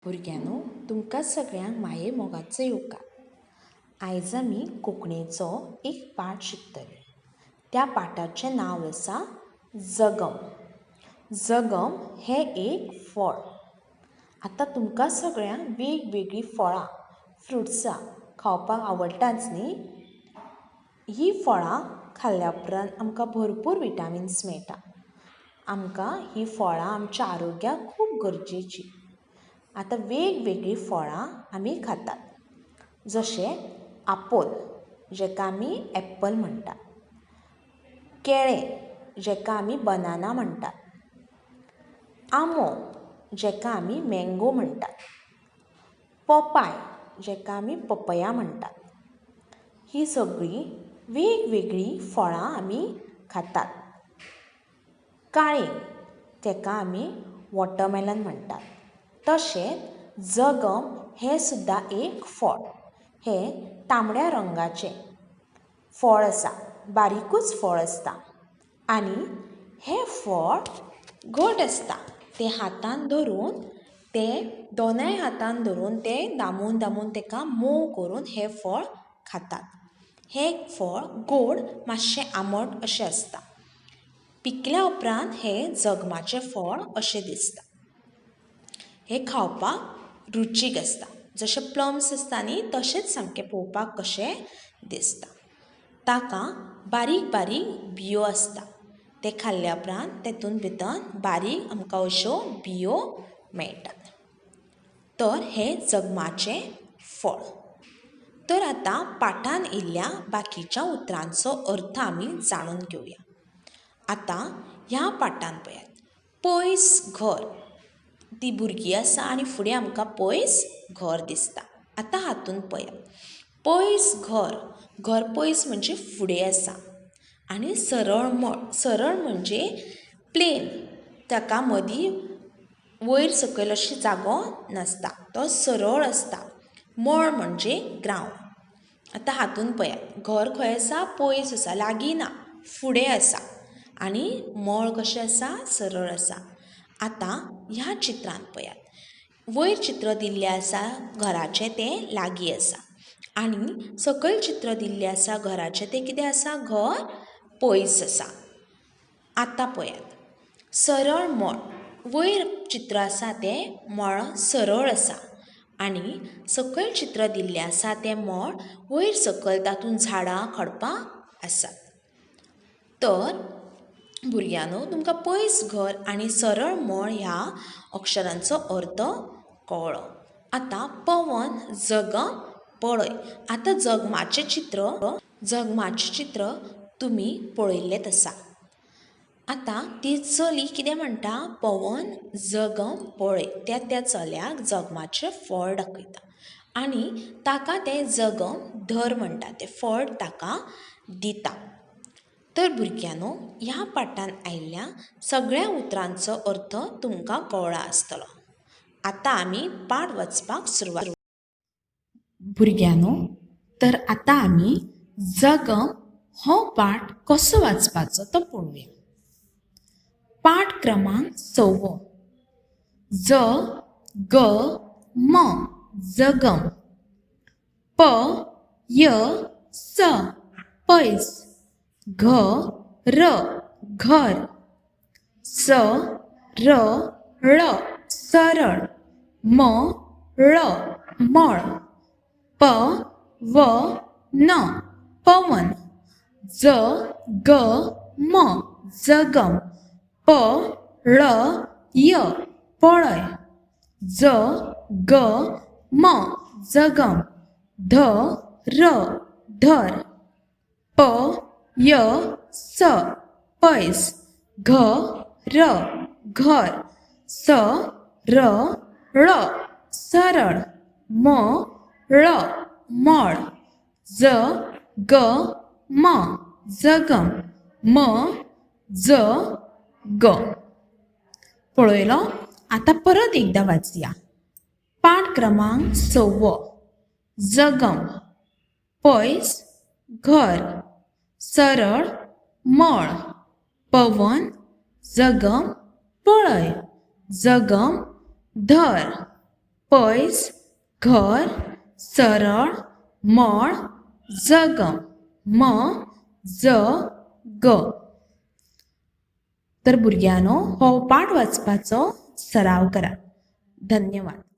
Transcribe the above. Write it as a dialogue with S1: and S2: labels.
S1: भुरग्यांनो, तुमकां सगळ्यांक माये मोगाचो येवकार. आयज आमी कोंकणीचो एक पाठ शिकतले. त्या पाठाचें नांव आसा जगम. जगम हें एक फळ. आतां तुमकां सगळ्यांक वेगवेगळीं फळां, फ्रुट्सां खावपाक आवडटाच न्ही? हीं फळां खाल्ल्या उपरांत आमकां भरपूर विटामिन्स मेळटा. आमकां हीं फळां आमच्या आरोग्याक खूब गरजेचीं. आतां वेगवेगळीं फळां आमी खातात. जशें आपोल, जेका आमी एप्पल म्हणटात. केळें, जेका आमी बनाना म्हणटात. आंबो, जेका आमी मँगो म्हणटात. पपाय, जेका आमी पपया म्हणटात. हीं सगळीं वेगवेगळीं फळां आमी खातात. काळींग, तेका आमी वॉटरमेलन म्हणटात. तशेंच जगम हें सुद्दां एक फळ. हें तांबड्या रंगाचें फळ आसा, बारीकूच फळ आसता. आनी हें फळ घट आसता. तें हातान धरून, तें दोनाय हातान धरून तें दामून दामून तेका मोव करून हें फळ खातात. हें फळ गोड, मातशें आंबट अशें आसता. पिकल्या उपरांत हें जगमाचें फळ अशें दिसता. हें खावपाक रुचीक आसता. जशे प्लम्स आसता न्ही, तशेंच सामकें पळोवपाक कशें दिसता. ताका बारीक बारीक बियो आसता. ते खाल्ल्या उपरांत तेतून भितर बारीक आमकां अश्यो बियो मेळटात. तर हें जगमाचें फळ. तर आतां पाठांत येयल्ल्या बाकीच्या उतरांचो अर्थ आमी जाणून घेवया. आतां ह्या पाठांत पळयात, पयस घर. ती भुरगीं आसा आनी फुडें आमकां पयस घर दिसता. आतां हातून पळयात, पयस घर. घर पयस म्हणजे फुडें आसा. आनी सरळ म्हणजे प्लेन. ताका मदीं वयर सकयल अशी जागो नासता. तो सरळ आसता. मळ म्हणजे ग्रावंड. आतां हातून पळयात, घर खंय आसा? पयस आसा, लागीं ना, फुडें आसा. आनी मळ कशें आसा? सरळ आसा. आतां ह्या चित्रांत पळयात, वयर चित्र दिल्लें आसा घराचें, तें लागीं आसा. आनी सकयल चित्र दिल्लें आसा घराचें, तें कितें आसा? घर पयस आसा. आतां पळयात, सरळ मळ. वयर चित्र आसा तें मळ सरळ आसा. आनी सकयल चित्र दिल्लें आसा तें मळ वयर सकयल, तातूंत झाडां खडपां आसात. तर भुरग्यांनो, तुमकां पयस घर आनी सरळ मळ ह्या अक्षरांचो अर्थ कळ्ळो. आतां पवन, जगम पळय. आतां जगमाचें चित्र तुमी पळयल्लेंच आसा. आतां ती चली कितें म्हणटा? पवन, जगम पळय. त्या चल्याक जगमाचें फळ दाखयता. आनी ताका तें जगम धर म्हणटा. तें फळ ताका दिता. तर भुरग्यांनो, ह्या पाठांत आयिल्ल्या सगळ्या उतरांचो अर्थ तुमकां कळ्ळो आसतलो. आतां आमी पाठ वाचपाक सुरवात करूया. भुरग्यांनो, तर आतां आमी जगम हो पाठ कसो वाचपाचो तो पळोवया. पाठ क्रमांक 6. ज ग म जगम. प य स पयस. घ र घर. स र ळ सरळ. म ळ मळ. प व न पवन. ज ग म जगम. प ळ य पळय. ज ग म जगम. ध र धर. प य स पयस. घ र घर. स र ळ सरळ. म ळ मळ. ज ग म जगम. म ज ग. पळयलो? आतां परत एकदां वाचया. पाठ क्रमांक 6. जगम. पयस घर. सरळ मळ. पवन, जगम पळय. जगम धर. पैस, घर, सरळ, मळ, जगम, म, ज, ग. तर भुरग्यांनो हो पाठ वाचपाचो सराव करा. धन्यवाद.